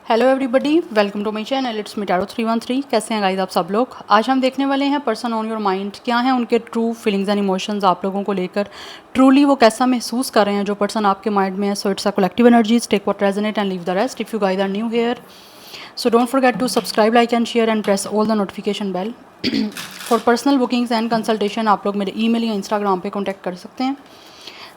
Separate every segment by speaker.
Speaker 1: Hello everybody, welcome to my channel. It's me tarot 313। कैसे हैं guys आप सब लोग। आज हम देखने वाले हैं पर्सन ऑन योर माइंड, क्या है उनके ट्रू फीलिंग्स एंड इमोशंस आप लोगों को लेकर। ट्रूली वो कैसा महसूस कर रहे हैं जो पर्सन आपके माइंड में है। So it's a collective energies, take what resonate and leave the rest. If you guys are new here, so don't forget to subscribe, like and share and press all the notification bell. For personal bookings and consultation आप लोग मेरे email या Instagram पे contact कर सकते हैं।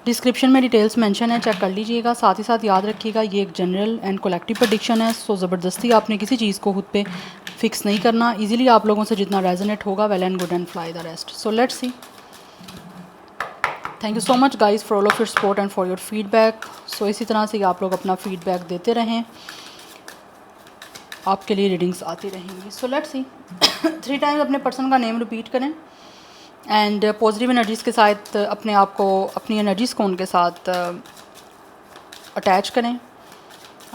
Speaker 1: Description में details mention है, चेक कर लीजिएगा। साथ ही साथ याद रखिएगा ये एक जनरल एंड कलेक्टिव प्रेडिक्शन है। सो ज़बरदस्ती आपने किसी चीज़ को खुद पे फिक्स नहीं करना। इजीली आप लोगों से जितना रेजोनेट होगा, well and good and fly the rest. So let's see. Thank you so much guys for all of your support and for your feedback. So इसी तरह से आप लोग अपना फीडबैक देते रहें, आपके लिए रीडिंग्स आती रहेंगी। सो लेट्स सी। 3 टाइम्स अपने पर्सन का नेम रिपीट करें एंड पॉजिटिव एनर्जीज़ के साथ अपने आप को, अपनी एनर्जीज़ को उनके साथ अटैच करें,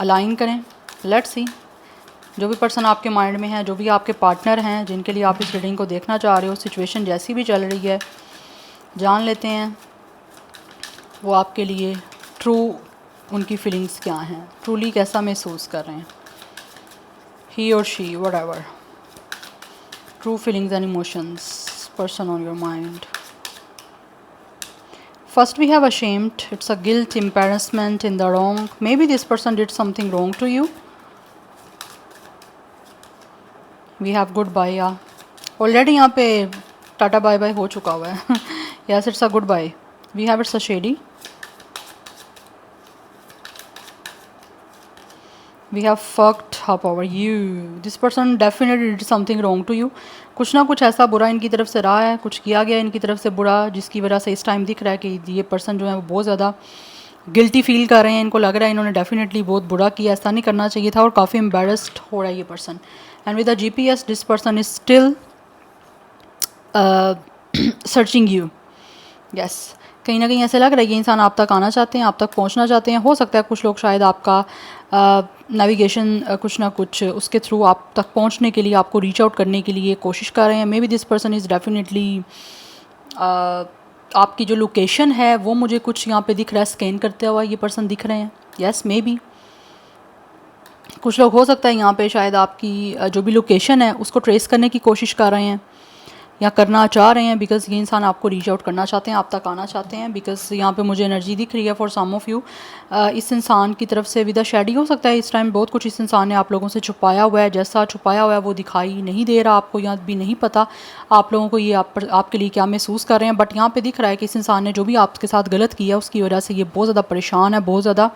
Speaker 1: अलाइन करें। लेट्स सी। जो भी पर्सन आपके माइंड में है, जो भी आपके पार्टनर हैं जिनके लिए आप इस रीडिंग को देखना चाह रहे हो, सिचुएशन जैसी भी चल रही है, जान लेते हैं वो आपके लिए ट्रू उनकी फीलिंग्स क्या हैं, ट्रूली कैसा महसूस कर रहे हैं। ही और she, whatever, true feelings and emotions, person on your mind. First we have ashamed. It's a guilt, embarrassment, in the wrong. Maybe this person did something wrong to you. We have goodbye. Yeah, already यहाँ पे tata bye bye हो चुका हुआ है। Yes, it's a goodbye. We have it's a shady. We have fucked up over you. This person definitely did something wrong to you. कुछ ना कुछ ऐसा बुरा इनकी तरफ से रहा है, कुछ किया गया इनकी तरफ से बुरा, जिसकी वजह से इस टाइम दिख रहा है कि ये पर्सन जो है वो बहुत ज़्यादा गिल्टी फील कर रहे हैं। इनको लग रहा है इन्होंने डेफिनेटली बहुत बुरा किया, ऐसा नहीं करना चाहिए था, और काफ़ी एम्बेरस्ड हो रहा है ये person. And with the GPS this person is still searching you. Yes, कहीं ना कहीं ऐसे लग रहा है ये इंसान आप तक आना चाहते हैं, आप तक पहुंचना चाहते हैं। हो सकता है कुछ लोग शायद आपका नेविगेशन कुछ ना कुछ उसके थ्रू आप तक पहुंचने के लिए, आपको रीच आउट करने के लिए कोशिश कर रहे हैं। May be this person is definitely आपकी जो लोकेशन है वो मुझे कुछ यहाँ पे दिख रहा है, स्कैन करते हुआ ये पर्सन दिख रहे हैं। यस, मे बी कुछ लोग हो सकता है यहाँ पे शायद आपकी जो भी लोकेशन है उसको ट्रेस करने की कोशिश कर रहे हैं या करना चाह रहे हैं, बिकॉज़ ये इंसान आपको रीच आउट करना चाहते हैं, आप तक आना चाहते हैं। बिकॉज़ यहाँ पे मुझे एनर्जी दिख रही है फॉर सम ऑफ़ यू, इस इंसान की तरफ से विद अ शैडी हो सकता है इस टाइम बहुत कुछ इस इंसान ने आप लोगों से छुपाया हुआ है। जैसा छुपाया हुआ है वो दिखाई नहीं दे रहा आपको, यहाँ भी नहीं पता आप लोगों को ये आपके लिए क्या महसूस कर रहे हैं। बट यहाँ पर दिख रहा है कि इस इंसान ने जो भी आपके साथ गलत किया उसकी वजह से ये बहुत ज़्यादा परेशान है, बहुत ज़्यादा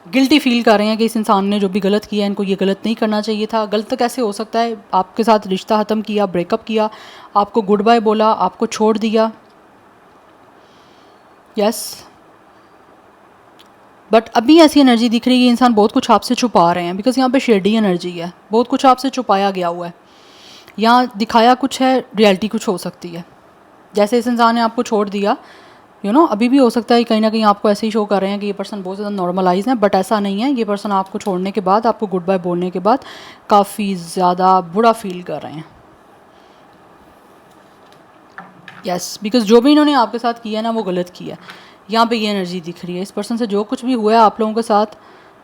Speaker 1: गिल्टी फील कर रहे हैं कि इस इंसान ने जो भी गलत किया इनको ये गलत नहीं करना चाहिए था। गलत कैसे हो सकता है, आपके साथ रिश्ता ख़त्म किया, ब्रेकअप किया, आपको गुड बाय बोला, आपको छोड़ दिया। यस, बट अभी ऐसी एनर्जी दिख रही है इंसान बहुत कुछ आपसे छुपा रहे हैं, बिकॉज यहाँ पे शेडी एनर्जी है, बहुत कुछ आपसे छुपाया गया हुआ है। यहाँ दिखाया कुछ है, रियलिटी कुछ हो सकती है। जैसे इस इंसान ने आपको छोड़ दिया, अभी भी हो सकता है कहीं ना कहीं आपको ऐसे ही शो कर रहे हैं कि ये पर्सन बहुत ज़्यादा नॉर्मलाइज है, बट ऐसा नहीं है। ये पर्सन आपको छोड़ने के बाद, आपको गुड बाय बोलने के बाद काफ़ी ज़्यादा बुरा फील कर रहे हैं। यस, बिकॉज जो भी इन्होंने आपके साथ किया ना वो गलत किया। यहाँ पे ये एनर्जी दिख रही है इस पर्सन से जो कुछ भी हुआ है आप लोगों के साथ,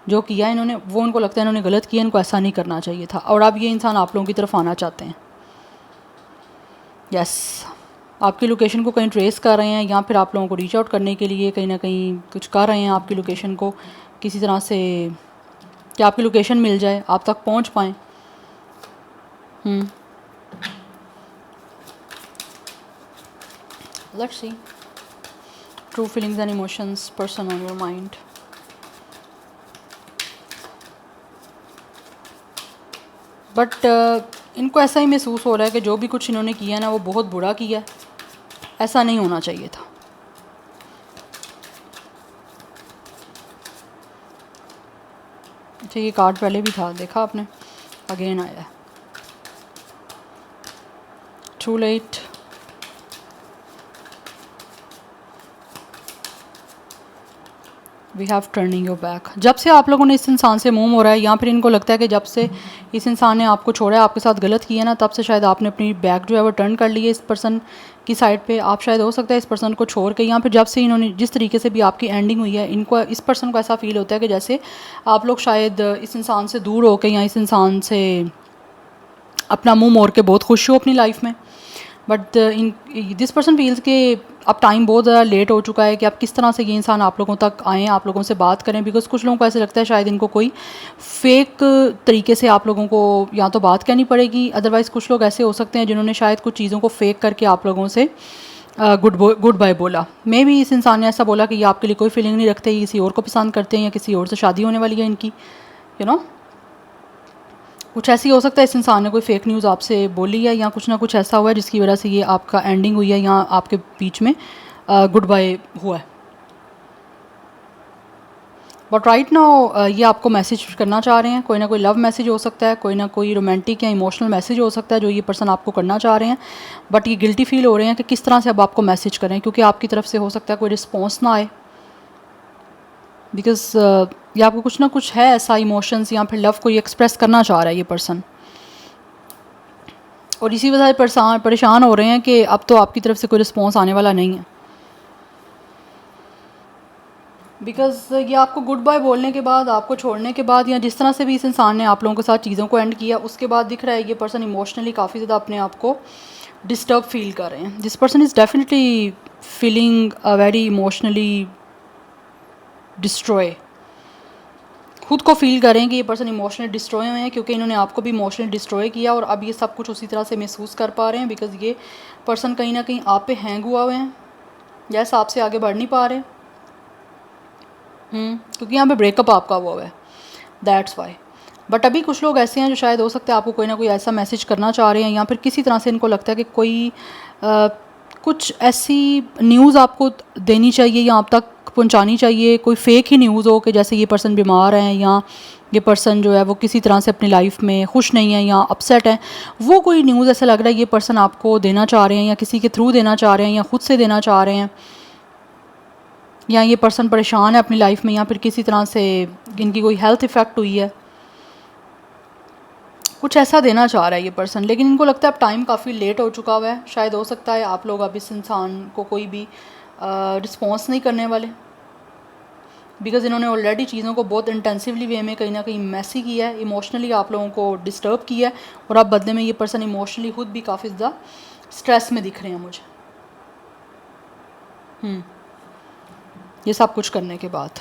Speaker 1: जो किया इन्होंने, वो उनको लगता है इन्होंने गलत किया, इनको ऐसा नहीं करना चाहिए था, और अब ये इंसान आप लोगों की तरफ आना चाहते हैं। यस, आपकी लोकेशन को कहीं ट्रेस कर रहे हैं या फिर आप लोगों को रीच आउट करने के लिए कहीं ना कहीं कुछ कर रहे हैं आपकी लोकेशन को किसी तरह से, कि आपकी लोकेशन मिल जाए, आप तक पहुंच पाएँ। Let's C true feelings and emotions person on your mind. But इनको ऐसा ही महसूस हो रहा है कि जो भी कुछ इन्होंने किया ना वो बहुत बुरा किया, ऐसा नहीं होना चाहिए था। अच्छा, ये कार्ड पहले भी था, देखा आपने, अगेन आया है। Too late, we have turning your back. जब से आप लोगों ने इस इंसान से मुंह मोड़ा है या फिर इनको लगता है कि जब से इस इंसान ने आपको छोड़ा है, आपके साथ गलत किया ना, तब से शायद आपने अपनी बैक जो है वो टर्न कर ली है इस पर्सन की साइड पे। आप शायद हो सकता है इस पर्सन को छोड़ के, या फिर जब से इन्होंने जिस तरीके से भी आपकी एंडिंग हुई है, इनको इस पर्सन को ऐसा फील होता है कि जैसे आप लोग शायद इस इंसान से दूर होकर या इस इंसान से अपना मुंह मोड़ के बहुत खुश हो अपनी लाइफ में। But in this person feels कि अब टाइम बहुत ज़्यादा लेट हो चुका है कि आप किस तरह से ये इंसान आप लोगों तक आएँ, आप लोगों से बात करें। बिकॉज कुछ लोगों को ऐसे लगता है शायद इनको कोई फेक तरीके से आप लोगों को या तो बात कहनी पड़ेगी, अदरवाइज़ कुछ लोग ऐसे हो सकते हैं जिन्होंने शायद कुछ चीज़ों को फेक करके आप लोगों से गुड बाय बोला। मे भी इस इंसान ने ऐसा बोला कि ये आपके लिए कोई फीलिंग नहीं रखते, ये किसी और को पसंद करते हैं या किसी और से शादी होने वाली है इनकी, यू नो। कुछ ऐसी हो सकता है इस इंसान ने कोई फेक न्यूज़ आपसे बोली है या कुछ ना कुछ ऐसा हुआ है जिसकी वजह से ये आपका एंडिंग हुई है या आपके बीच में गुड बाय हुआ है। बट राइट नाउ ये आपको मैसेज करना चाह रहे हैं, कोई ना कोई लव मैसेज हो सकता है, कोई ना कोई रोमांटिक या इमोशनल मैसेज हो सकता है जो ये पर्सन आपको करना चाह रहे हैं। बट ये गिल्टी फील हो रहे हैं कि किस तरह से अब आपको मैसेज करें, क्योंकि आपकी तरफ से हो सकता है कोई रिस्पॉन्स ना आए। बिकॉज ये आपको कुछ ना कुछ है ऐसा इमोशंस या फिर लव को ये एक्सप्रेस करना चाह रहा है ये पर्सन, और इसी वजह से परेशान हो रहे हैं कि अब तो आपकी तरफ से कोई रिस्पॉन्स आने वाला नहीं है। बिकॉज ये आपको गुड बाय बोलने के बाद, आपको छोड़ने के बाद, या जिस तरह से भी इस इंसान ने आप लोगों के साथ चीज़ों को एंड किया, उसके बाद दिख रहा है ये पर्सन इमोशनली काफ़ी ज़्यादा अपने आप को डिस्टर्ब फील कर रहे हैं। This person is definitely feeling very emotionally destroy. खुद को फील करें कि ये पर्सन इमोशनली डिस्ट्रॉय हुए हैं, क्योंकि इन्होंने आपको भी इमोशनली डिस्ट्रॉय किया और अब ये सब कुछ उसी तरह से महसूस कर पा रहे हैं। बिकॉज ये पर्सन कहीं ना कहीं आप पे हैंग हुआ हुए हैं, यस, आपसे आगे बढ़ नहीं पा रहे। क्योंकि यहाँ पे ब्रेकअप आपका हुआ है, दैट्स वाई। बट अभी कुछ लोग ऐसे हैं जो शायद हो सकता है आपको कोई ना कोई ऐसा मैसेज करना चाह रहे हैं, या फिर किसी तरह से इनको लगता है कि कोई कुछ ऐसी न्यूज़ आपको देनी चाहिए या आप तक पहुंचानी चाहिए, कोई फेक ही न्यूज़ हो कि जैसे ये पर्सन बीमार हैं या ये पर्सन जो है वो किसी तरह से अपनी लाइफ में खुश नहीं है या अपसेट है। वो कोई न्यूज़ ऐसा लग रहा है ये पर्सन आपको देना चाह रहे हैं, या किसी के थ्रू देना चाह रहे हैं, या खुद से देना चाह रहे हैं, या ये पर्सन परेशान है अपनी लाइफ में, या फिर किसी तरह से इनकी कोई हेल्थ इफ़ेक्ट हुई है, कुछ ऐसा देना चाह रहा है ये पर्सन। लेकिन इनको लगता है अब टाइम काफ़ी लेट हो चुका हुआ है। शायद हो सकता है आप लोग अब इस इंसान को कोई भी रिस्पॉन्स नहीं करने वाले, बिकॉज़ इन्होंने ऑलरेडी चीज़ों को बहुत इंटेंसिवली वे में कहीं ना कहीं मैसी किया है, इमोशनली आप लोगों को डिस्टर्ब किया है, और अब बदले में ये पर्सन इमोशनली खुद भी काफ़ी ज़्यादा स्ट्रेस में दिख रहे हैं मुझे। ये सब कुछ करने के बाद,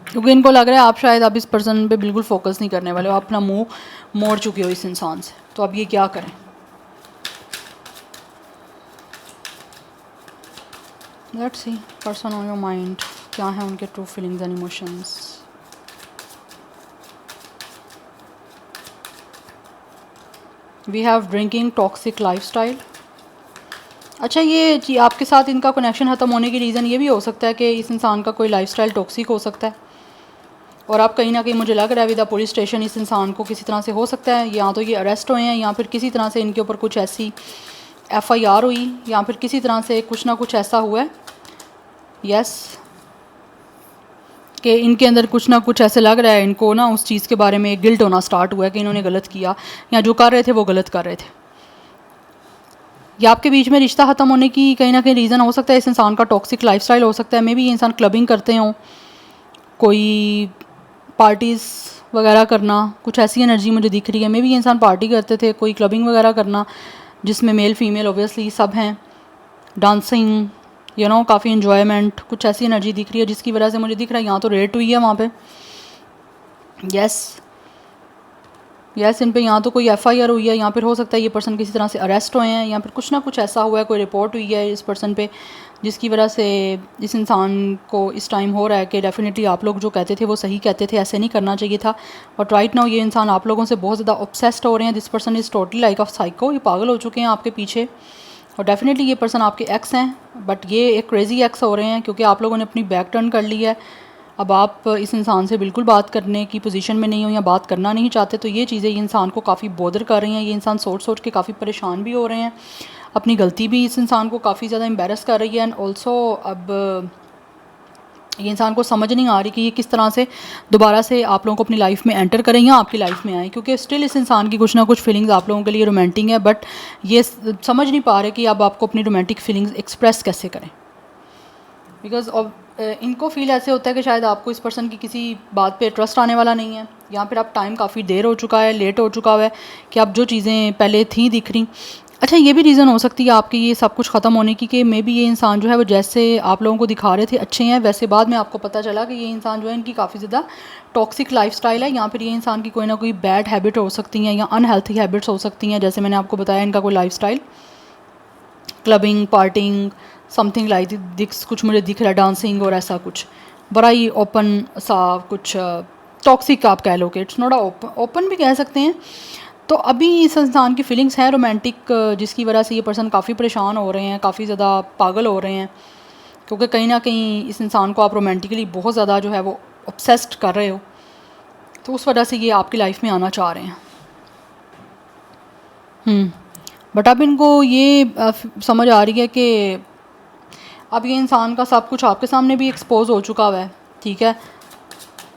Speaker 1: क्योंकि इनको लग रहा है आप शायद अब इस पर्सन पे बिल्कुल फोकस नहीं करने वाले हो, अपना मुंह मोड़ चुके हो इस इंसान से। तो अब ये क्या करें? Let's see person on your mind, क्या है उनके true feelings and emotions. We have drinking, toxic lifestyle. अच्छा, ये आपके साथ इनका कनेक्शन ख़त्म होने की रीज़न ये भी हो सकता है कि इस इंसान का कोई लाइफस्टाइल टॉक्सिक हो सकता है, और आप कहीं ना कहीं मुझे लग रहा है विद द पुलिस स्टेशन इस इंसान को किसी तरह से हो सकता है या तो ये अरेस्ट हुए हैं, या फिर किसी तरह से इनके ऊपर कुछ ऐसी FIR हुई, या फिर किसी तरह से कुछ ना कुछ ऐसा हुआ है, यस, कि इनके अंदर कुछ ना कुछ ऐसे लग रहा है इनको ना उस चीज़ के बारे में गिल्ट होना स्टार्ट हुआ है कि इन्होंने गलत किया, या जो कर रहे थे वो गलत कर रहे थे। या आपके बीच में रिश्ता ख़त्म होने की कहीं ना कहीं रीज़न हो सकता है इस इंसान का टॉक्सिक लाइफस्टाइल हो सकता है। मे बी ये इंसान क्लबिंग करते हों, कोई पार्टीज़ वगैरह करना, कुछ ऐसी एनर्जी मुझे दिख रही है। मे बी ये इंसान पार्टी करते थे, कोई क्लबिंग वगैरह करना जिसमें मेल फीमेल ऑब्वियसली सब हैं, डांसिंग, यू नो, काफ़ी इन्जॉयमेंट, कुछ ऐसी एनर्जी दिख रही है जिसकी वजह से मुझे दिख रहा है यहाँ तो रेट हुई है वहाँ पे, यस इन पे यहाँ तो कोई FIR हुई है, या फिर हो सकता है ये पर्सन किसी तरह से अरेस्ट हुए हैं, या फिर कुछ ना कुछ ऐसा हुआ है, कोई रिपोर्ट हुई है इस पर्सन पे जिसकी वजह से इस इंसान को इस टाइम हो रहा है कि डेफिनेटली आप लोग जो कहते थे वो सही कहते थे, ऐसे नहीं करना चाहिए था। बट राइट नाउ ये इंसान आप लोगों से बहुत ज़्यादा ऑब्सेस्ड हो रहे हैं। This person is totally like of psycho, ये पागल हो चुके हैं आपके पीछे, और डेफिनेटली ये पर्सन आपके एक्स हैं, बट ये एक क्रेजी एक्स हो रहे हैं क्योंकि आप लोगों ने अपनी बैक टर्न कर ली है। अब आप इस इंसान से बिल्कुल बात करने की पोजीशन में नहीं हो या बात करना नहीं चाहते, तो ये चीज़ें ये इंसान को काफ़ी बॉदर कर रही हैं। ये इंसान सोच सोच के काफ़ी परेशान भी हो रहे हैं, अपनी गलती भी इस इंसान को काफ़ी ज़्यादा एम्बेरस कर रही है। एंड ऑल्सो अब ये इंसान को समझ नहीं आ रही कि ये किस तरह से दोबारा से आप लोगों को अपनी लाइफ में एंटर करें या आपकी लाइफ में आए, क्योंकि स्टिल इस इंसान की कुछ ना कुछ फीलिंग्स आप लोगों के लिए रोमांटिक है, बट ये समझ नहीं पा रहे कि अब आपको अपनी रोमांटिक फीलिंग्स एक्सप्रेस कैसे करें। बिकॉज ऑफ इनको फील ऐसे होता है कि शायद आपको इस पर्सन की किसी बात पे ट्रस्ट आने वाला नहीं है, या फिर आप टाइम काफ़ी देर हो चुका है, लेट हो चुका है कि अब जो चीज़ें पहले थी दिख रही। अच्छा, ये भी रीज़न हो सकती है आपकी ये सब कुछ ख़त्म होने की कि मे बी ये इंसान जो है वो जैसे आप लोगों को दिखा रहे थे अच्छे हैं, वैसे बाद में आपको पता चला कि ये इंसान जो है इनकी काफ़ी ज़्यादा टॉक्सिक लाइफस्टाइल है, या फिर ये इंसान की कोई ना कोई बैड हैबिट हो सकती हैं या अनहेल्थी हैबिट्स हो सकती हैं। जैसे मैंने आपको बताया, इनका कोई lifestyle clubbing, partying, something like this, कुछ मुझे दिख रहा है, डांसिंग और ऐसा कुछ बड़ा ही ओपन सा कुछ टॉक्सिक आप कह लो कि इट्स नॉट ओपन भी कह सकते हैं। तो अभी इस इंसान की फीलिंग्स हैं रोमांटिक, जिसकी वजह से ये पर्सन काफ़ी परेशान हो रहे हैं, काफ़ी ज़्यादा पागल हो रहे हैं, क्योंकि कहीं ना कहीं इस इंसान को आप रोमांटिकली बहुत ज़्यादा जो है वो ऑब्सेस्ड कर रहे हो, तो उस वजह से ये आपकी लाइफ में आना चाह रहे हैं। बट अब इनको ये समझ आ रही है कि अब ये इंसान का सब कुछ आपके सामने भी एक्सपोज हो चुका हुआ है, ठीक है,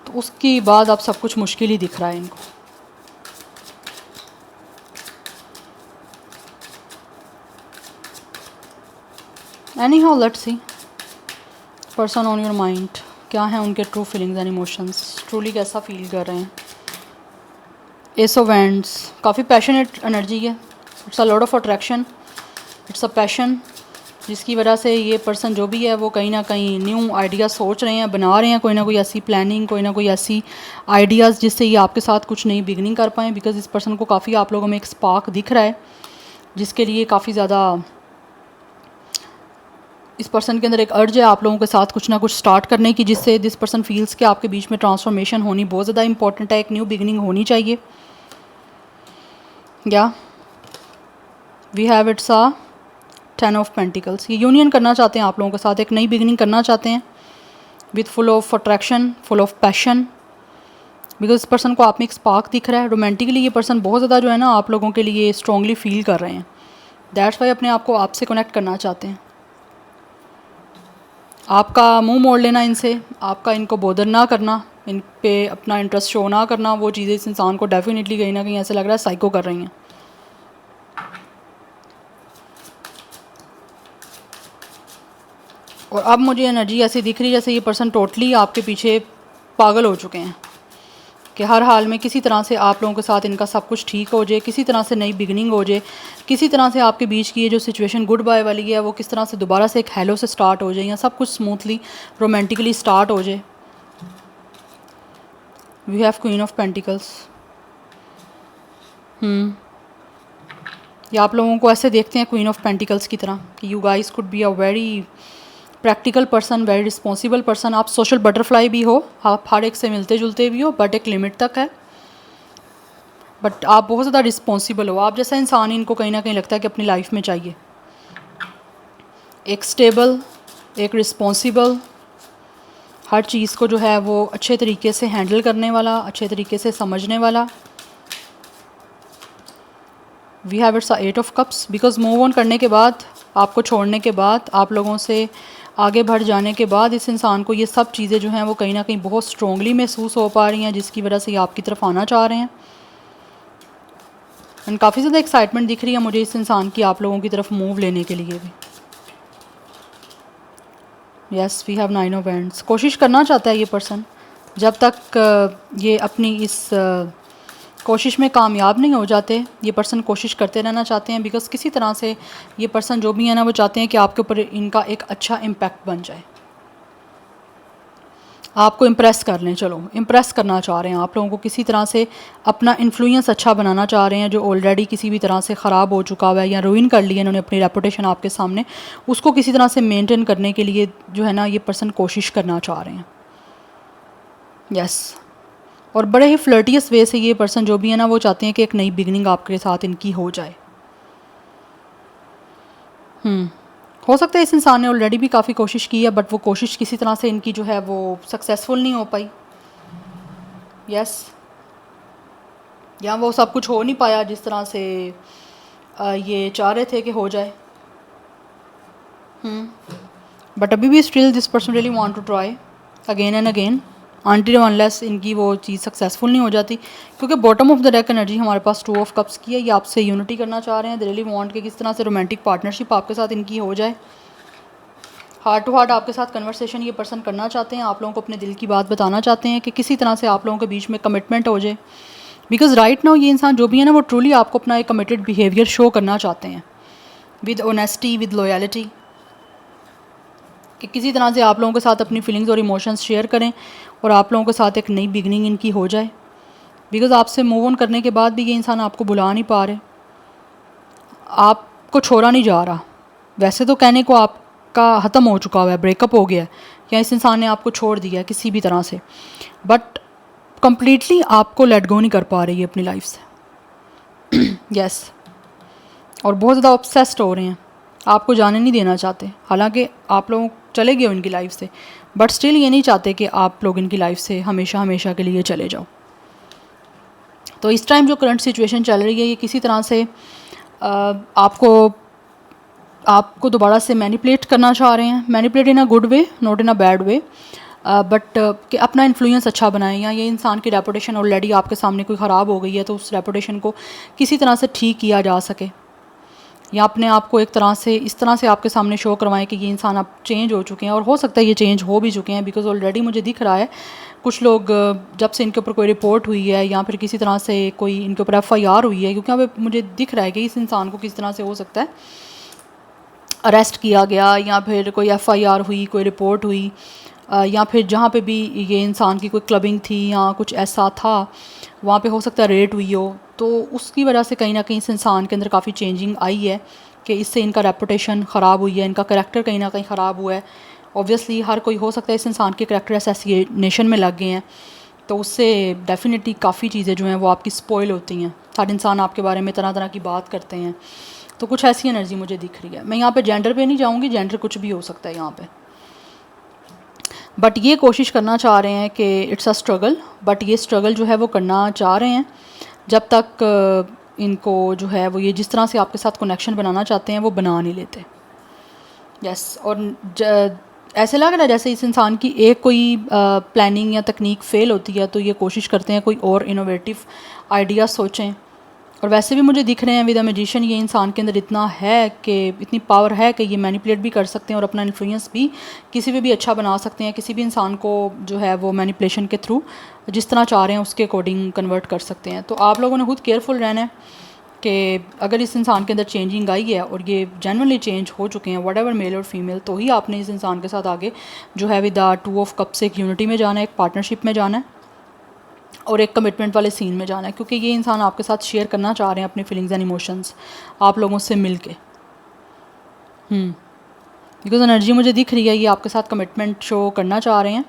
Speaker 1: तो उसके बाद अब सब कुछ मुश्किल ही दिख रहा है इनको। Any how let's see person on your mind, क्या है उनके true feelings and emotions, truly कैसा फील कर रहे हैं। एस ऑफ वैंड्स, काफ़ी पैशनेट एनर्जी है, it's a lot of attraction, it's a passion, जिसकी वजह से ये पर्सन जो भी है वो कहीं ना कहीं न्यू आइडियाज़ सोच रहे हैं, बना रहे हैं कोई ना कोई ऐसी प्लानिंग, कोई ना कोई ऐसी आइडियाज़ जिससे ये आपके साथ कुछ नई बिगनिंग कर पाएँ। बिकॉज इस पर्सन को काफ़ी आप लोगों में एक स्पार्क दिख रहा है, जिसके लिए काफ़ी ज़्यादा इस पर्सन के अंदर एक अर्ज है आप लोगों के साथ कुछ ना कुछ स्टार्ट करने की, जिससे दिस पर्सन फील्स के आपके बीच में ट्रांसफॉर्मेशन होनी बहुत ज़्यादा इंपॉर्टेंट है, एक न्यू बिगनिंग होनी चाहिए। या we have it's a 10 of pentacles, ये यूनियन करना चाहते हैं आप लोगों के साथ, एक नई बिगनिंग करना चाहते हैं with full of attraction, full of passion. Because इस पर्सन को आप में एक स्पार्क दिख रहा है रोमांटिकली, ये पर्सन बहुत ज़्यादा जो है ना आप लोगों के लिए स्ट्रॉन्गली फील कर रहे हैं, दैट्स वाई अपने आप को आपसे कनेक्ट करना चाहते हैं। आपका मुंह मोड़ लेना इनसे, आपका इनको बोदर ना करना, इन पे अपना इंटरेस्ट शो ना करना, वो चीज़ें इस इंसान को डेफिनेटली कहीं ना कहीं ऐसे लग रहा है साइको कर रही हैं। और अब मुझे एनर्जी ऐसी दिख रही है जैसे ये पर्सन टोटली आपके पीछे पागल हो चुके हैं कि हर हाल में किसी तरह से आप लोगों के साथ इनका सब कुछ ठीक हो जाए, किसी तरह से नई बिगनिंग हो जाए, किसी तरह से आपके बीच की ये जो सिचुएशन गुड बाय वाली है वो किस तरह से दोबारा से एक हेलो से स्टार्ट हो जाए, या सब कुछ स्मूथली रोमांटिकली स्टार्ट हो जाए। We have queen of pentacles. या आप लोगों को ऐसे देखते हैं क्वीन ऑफ पेंटिकल्स की तरह कि you guys could be a very practical person, very responsible person. आप सोशल बटरफ्लाई भी हो, आप हर एक से मिलते जुलते भी हो, बट एक लिमिट तक है, बट आप बहुत ज़्यादा रिस्पॉन्सिबल हो। आप जैसा इंसान इनको कहीं ना कहीं लगता है कि अपनी लाइफ में चाहिए, एक स्टेबल, एक रिस्पॉन्सिबल, हर चीज़ को जो है वो अच्छे तरीके से हैंडल करने वाला, अच्छे तरीके से समझने वाला। We have it's 8 of cups. Because move on करने के बाद, आपको छोड़ने के बाद, आप लोगों से आगे बढ़ जाने के बाद इस इंसान को ये सब चीज़ें जो हैं वो कहीं ना कहीं बहुत स्ट्रॉन्गली महसूस हो पा रही हैं, जिसकी वजह से ये आपकी तरफ आना चाह रहे हैं। एंड काफ़ी ज़्यादा एक्साइटमेंट दिख रही है मुझे इस इंसान की आप लोगों की तरफ मूव लेने के लिए भी। Yes, we have 9 of wands. कोशिश करना चाहता है ये पर्सन, जब तक ये अपनी इस कोशिश में कामयाब नहीं हो जाते, ये पर्सन कोशिश करते रहना चाहते हैं। बिकॉज किसी तरह से ये पर्सन जो भी है ना वो चाहते हैं कि आपके ऊपर इनका एक अच्छा इम्पैक्ट बन जाए, आपको इम्प्रेस कर लें। चलो, इम्प्रेस करना चाह रहे हैं आप लोगों को, किसी तरह से अपना इन्फ्लुएंस अच्छा बनाना चाह रहे हैं, जो ऑलरेडी किसी भी तरह से ख़राब हो चुका हुआ है या रूइन कर लिया इन्होंने अपनी रेपुटेशन आपके सामने, उसको किसी तरह से मेंटेन करने के लिए जो है ना ये पर्सन कोशिश करना चाह रहे हैं। यस, और बड़े ही फ्लर्टियस वे से ये पर्सन जो भी है ना वो चाहते हैं कि एक नई बिगनिंग आपके साथ इनकी हो जाए। हो सकता है इस इंसान ने ऑलरेडी भी काफ़ी कोशिश की है, बट वो कोशिश किसी तरह से इनकी जो है वो सक्सेसफुल नहीं हो पाई। यस, या वो सब कुछ हो नहीं पाया जिस तरह से ये चाह रहे थे कि हो जाए। बट अभी भी still this person really want to try, again and again until unless इनकी वो चीज़ सक्सेसफुल नहीं हो जाती, क्योंकि bottom of the deck energy हमारे पास 2 ऑफ कप्स की है। ये आपसे यूनिटी करना चाह रहे हैं, दे रियली वांट कि किस तरह से रोमांटिक पार्टनरशिप आपके साथ इनकी हो जाए, हार्ट टू हार्ट आपके साथ कन्वर्सेशन ये पर्सन करना चाहते हैं, आप लोगों को अपने दिल की बात बताना चाहते हैं कि किसी तरह से आप लोगों के बीच में कमिटमेंट हो जाए। बिकॉज राइट नाउ ये इंसान जो भी है ना, वो ट्रूली आपको अपना एक कमिटेड बिहेवियर शो करना चाहते हैं विद ऑनेस्टी, विद लॉयल्टी, कि किसी तरह से आप लोगों के साथ अपनी फीलिंग्स और इमोशंस शेयर करें और आप लोगों के साथ एक नई बिगनिंग इनकी हो जाए। बिकॉज आपसे मूव ऑन करने के बाद भी ये इंसान आपको बुला नहीं पा रहे, आपको छोड़ा नहीं जा रहा। वैसे तो कहने को आपका ख़त्म हो चुका हुआ है, ब्रेकअप हो गया है, या इस इंसान ने आपको छोड़ दिया है किसी भी तरह से, बट कम्प्लीटली आपको लेट गो नहीं कर पा रही है अपनी लाइफ से। यस और बहुत ज़्यादा ऑब्सेस्ड हो रहे हैं, आपको जाने नहीं देना चाहते। हालांकि आप लोग चले गए उनकी लाइफ से, बट स्टिल ये नहीं चाहते कि आप लोग इनकी लाइफ से हमेशा हमेशा के लिए चले जाओ। तो इस टाइम जो करंट सिचुएशन चल रही है, ये किसी तरह से आपको दोबारा से मैनिपुलेट करना चाह रहे हैं। Manipulate in a good way, not in a bad way, but कि अपना इन्फ्लुएंस अच्छा बनाएं, या ये इंसान की रेपुटेशन ऑलरेडी आपके सामने कोई ख़राब हो गई है तो उस रेपुटेशन को किसी तरह से ठीक किया जा सके, या अपने आप को एक तरह से इस तरह से आपके सामने शो करवाएं कि ये इंसान आप चेंज हो चुके हैं। और हो सकता है ये चेंज हो भी चुके हैं, बिकॉज ऑलरेडी मुझे दिख रहा है कुछ लोग जब से इनके ऊपर कोई रिपोर्ट हुई है या फिर किसी तरह से कोई इनके ऊपर FIR हुई है, क्योंकि यहाँ पे मुझे दिख रहा है कि इस इंसान को किस तरह से हो सकता है अरेस्ट किया गया, या फिर कोई FIR हुई, कोई रिपोर्ट हुई, या फिर जहाँ पे भी ये इंसान की कोई क्लबिंग थी या कुछ ऐसा था, वहाँ पे हो सकता है रेट हुई हो। तो उसकी वजह से कहीं ना कहीं इस इंसान के अंदर काफ़ी चेंजिंग आई है कि इससे इनका रेपुटेशन ख़राब हुई है, इनका करैक्टर कहीं ना कहीं ख़राब हुआ है। ऑब्वियसली हर कोई हो सकता है इस इंसान के करैक्टर असैसिनेशन में लग गए हैं, तो उससे डेफिनेटली काफ़ी चीज़ें जो हैं वो आपकी स्पॉइल होती हैं। हर इंसान आपके बारे में तरह तरह की बात करते हैं, तो कुछ ऐसी एनर्जी मुझे दिख रही है। मैं यहाँ पे जेंडर पे नहीं जाऊँगी, जेंडर कुछ भी हो सकता है यहाँ पे, बट ये कोशिश करना चाह रहे हैं कि इट्स अ स्ट्रगल, बट ये स्ट्रगल जो है वो करना चाह रहे हैं जब तक इनको जो है वो ये जिस तरह से आपके साथ कनेक्शन बनाना चाहते हैं वो बना नहीं लेते। यस और ऐसे लग रहा है जैसे इस इंसान की एक कोई प्लानिंग या तकनीक फ़ेल होती है तो ये कोशिश करते हैं कोई और इनोवेटिव आइडिया सोचें। और वैसे भी मुझे दिख रहे हैं विद अ मैजिशियन, ये इंसान के अंदर इतना है कि इतनी पावर है कि ये मैनिपुलेट भी कर सकते हैं और अपना इन्फ्लुएंस भी किसी पे भी अच्छा बना सकते हैं। किसी भी इंसान को जो है वो मैनिपुलेशन के थ्रू जिस तरह चाह रहे हैं उसके अकॉर्डिंग कन्वर्ट कर सकते हैं। तो आप लोगों ने खुद केयरफुल रहना है कि अगर इस इंसान के अंदर चेंजिंग आई है और ये जेन्युइनली चेंज हो चुके हैं व्हाटएवर मेल और फीमेल, तो ही आपने इस इंसान के साथ आगे जो है विद द 2 ऑफ कप्स एक यूनिटी में जाना है, एक पार्टनरशिप में जाना है और एक कमिटमेंट वाले सीन में जाना है, क्योंकि ये इंसान आपके साथ शेयर करना चाह रहे हैं अपनी फीलिंग्स एंड इमोशंस आप लोगों से मिल के। बिकॉज एनर्जी मुझे दिख रही है ये आपके साथ कमिटमेंट शो करना चाह रहे हैं,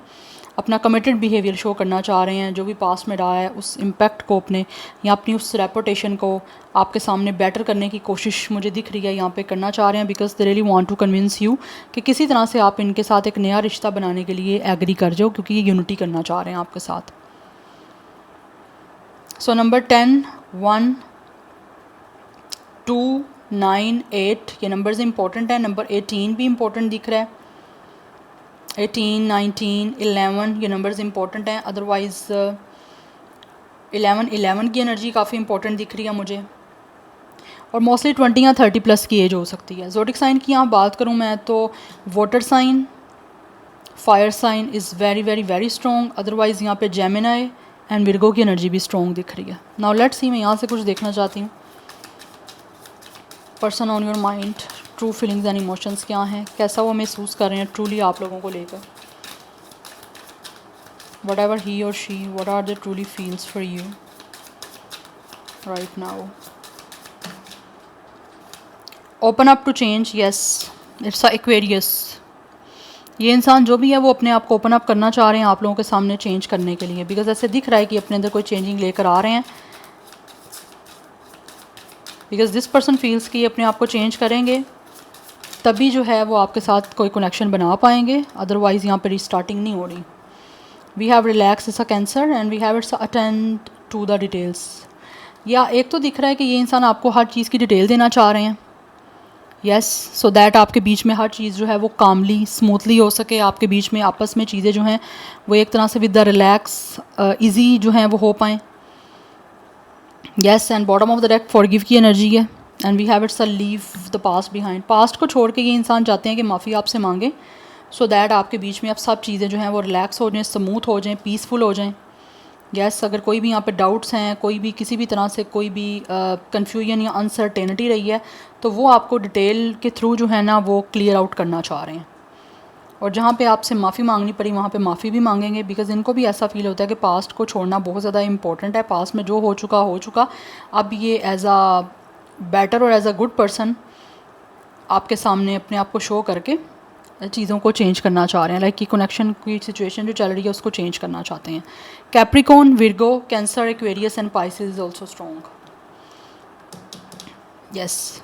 Speaker 1: अपना कमिटेड बिहेवियर शो करना चाह रहे हैं, जो भी पास्ट में रहा है उस इम्पैक्ट को अपने या अपनी उस रेपुटेशन को आपके सामने बेटर करने की कोशिश मुझे दिख रही है यहाँ पे करना चाह रहे हैं। Because they really want to convince you कि किसी तरह से आप इनके साथ एक नया रिश्ता बनाने के लिए एग्री कर जाओ, क्योंकि ये यूनिटी करना चाह रहे हैं आपके साथ। सो नंबर 10, 1, 2, 9, 8 ये नंबर्स इंपॉर्टेंट है। नंबर 18 भी इंपॉर्टेंट दिख रहा है, 18, 19, 11 ये नंबर्स इंपॉर्टेंट हैं। अदरवाइज़ 11 की एनर्जी काफ़ी इंपॉर्टेंट दिख रही है मुझे, और मोस्टली 20 या 30 प्लस की एज हो सकती है। ज़ोडिक साइन की यहाँ बात करूँ मैं तो water sign, fire sign is very very very strong. Otherwise यहाँ पे जेमिनाई एंड विर्गो की एनर्जी भी स्ट्रॉन्ग दिख रही है। नाउ लेट्स सी, मैं यहाँ से कुछ देखना चाहती हूँ। Person on your mind, true feelings and emotions क्या हैं, कैसा वो महसूस कर रहे हैं ट्रूली आप लोगों को लेकर। वट एवर ही और she, what are the truly feels for you right now. Open up to change, yes it's a Aquarius. ये इंसान जो भी है वो अपने आप को ओपन अप करना चाह रहे हैं आप लोगों के सामने चेंज करने के लिए, बिकॉज ऐसे दिख रहा है कि अपने अंदर कोई चेंजिंग लेकर आ रहे हैं। बिकॉज दिस पर्सन फील्स कि अपने आप को चेंज करेंगे तभी जो है वो आपके साथ कोई कनेक्शन बना पाएंगे, अदरवाइज़ यहाँ पे रिस्टार्टिंग नहीं हो रही। We have relax it's a Cancer and we have it's attend to the details. या एक तो दिख रहा है कि ये इंसान आपको हर चीज़ की डिटेल देना चाह रहे हैं, यस, सो दैट आपके बीच में हर चीज़ जो है वो कामली स्मूथली हो सके, आपके बीच में आपस में चीज़ें जो हैं वो एक तरह से विद द रिलैक्स ईजी जो हैं वो हो पाएँ. Yes, and bottom of the deck forgive की एनर्जी है, and we have it's a leave the past behind. Past को छोड़ के ये इंसान चाहते हैं कि माफ़ी आपसे मांगे, सो दैट आपके बीच में अब सब चीज़ें जो हैं वो रिलैक्स हो जाएं, स्मूथ हो जाएं, पीसफुल हो जाएं. यस, अगर कोई भी यहाँ पे डाउट्स हैं, कोई भी किसी भी तरह से कोई भी कन्फ्यूजन या अनसर्टेनिटी रही है, तो वो आपको डिटेल के थ्रू जो है ना वो क्लियर आउट करना चाह रहे हैं. और जहाँ पे आपसे माफ़ी मांगनी पड़ी वहाँ पे माफ़ी भी मांगेंगे, बिकॉज़ इनको भी ऐसा फील होता है कि पास्ट को छोड़ना बहुत ज़्यादा इंपॉर्टेंट है. पास्ट में जो हो चुका. अब ये एज़ अ बेटर और एज़ अ गुड पर्सन आपके सामने अपने आप को शो करके चीज़ों को चेंज करना चाह रहे हैं. लाइक कि कनेक्शन की सिचुएशन जो चल रही है उसको चेंज करना चाहते हैं. Capricorn, Virgo, cancer, Aquarius and Pisces is also strong. Yes,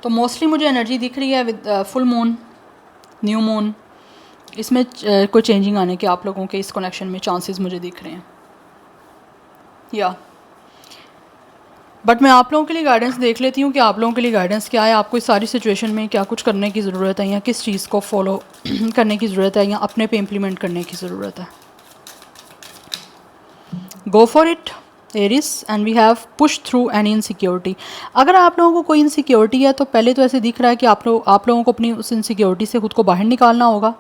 Speaker 1: तो मोस्टली मुझे एनर्जी दिख रही है with full moon, new moon, इसमें कोई चेंजिंग आने के आप लोगों के इस कनेक्शन में चांसेस मुझे दिख रहे हैं. या बट मैं आप लोगों के लिए गाइडेंस देख लेती हूँ कि आप लोगों के लिए गाइडेंस क्या है, आपको इस सारी सिचुएशन में क्या कुछ करने की ज़रूरत है, या किस चीज़ को फॉलो करने की ज़रूरत है, या अपने पे इम्प्लीमेंट करने की ज़रूरत है. Go for it Aries, and we have push through any insecurity. अगर आप लोगों को कोई इनसिक्योरिटी है तो पहले तो ऐसे दिख रहा है कि आप लोगों को अपनी उस इनसिक्योरिटी से खुद को बाहर निकालना होगा.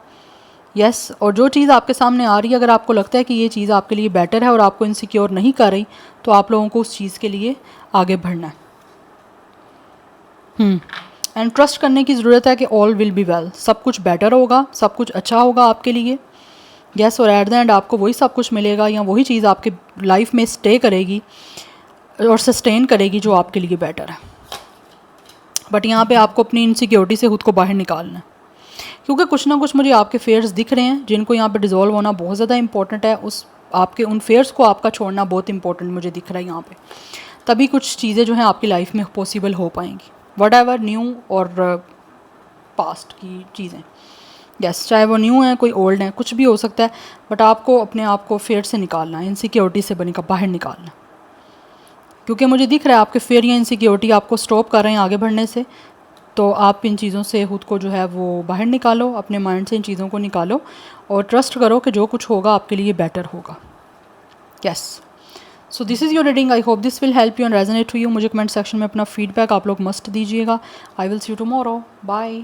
Speaker 1: यस, और जो चीज़ आपके सामने आ रही है, अगर आपको लगता है कि ये चीज़ आपके लिए बेटर है और आपको इनसिक्योर नहीं कर रही, तो आप लोगों को उस चीज़ के लिए आगे बढ़ना है. एंड ट्रस्ट करने की ज़रूरत है कि ऑल विल बी वेल, सब कुछ बेटर होगा, सब कुछ अच्छा होगा आपके लिए. यस, और एट द एंड आपको वही सब कुछ मिलेगा, या वही चीज़ आपके लाइफ में स्टे करेगी और सस्टेन करेगी जो आपके लिए बेटर है. बट यहाँ पे आपको अपनी इनसिक्योरिटी से खुद को बाहर निकालना है, क्योंकि कुछ ना कुछ मुझे आपके फेयर्स दिख रहे हैं जिनको यहाँ पे डिज़ोल्व होना बहुत ज़्यादा इंपॉर्टेंट है. उस आपके उन फेयर्स को आपका छोड़ना बहुत इंपॉर्टेंट मुझे दिख रहा है यहाँ पे. तभी कुछ चीज़ें जो हैं आपकी लाइफ में पॉसिबल हो पाएंगी, वट एवर न्यू और पास्ट की चीज़ें. यस, चाहे वो न्यू है, कोई ओल्ड है, कुछ भी हो सकता है, बट आपको अपने आप को फेयर से निकालना है, इनसिक्योरिटी से बाहर निकालना. क्योंकि मुझे दिख रहा है आपके फेयर या इनसिक्योरिटी आपको स्टॉप कर रहे हैं आगे बढ़ने से. तो आप इन चीज़ों से खुद को जो है वो बाहर निकालो, अपने माइंड से इन चीज़ों को निकालो, और ट्रस्ट करो कि जो कुछ होगा आपके लिए बेटर होगा. Yes, so this is your reading. I hope this will help you and resonate to you. मुझे कमेंट सेक्शन में अपना फीडबैक आप लोग मस्ट दीजिएगा. I will see you tomorrow. Bye.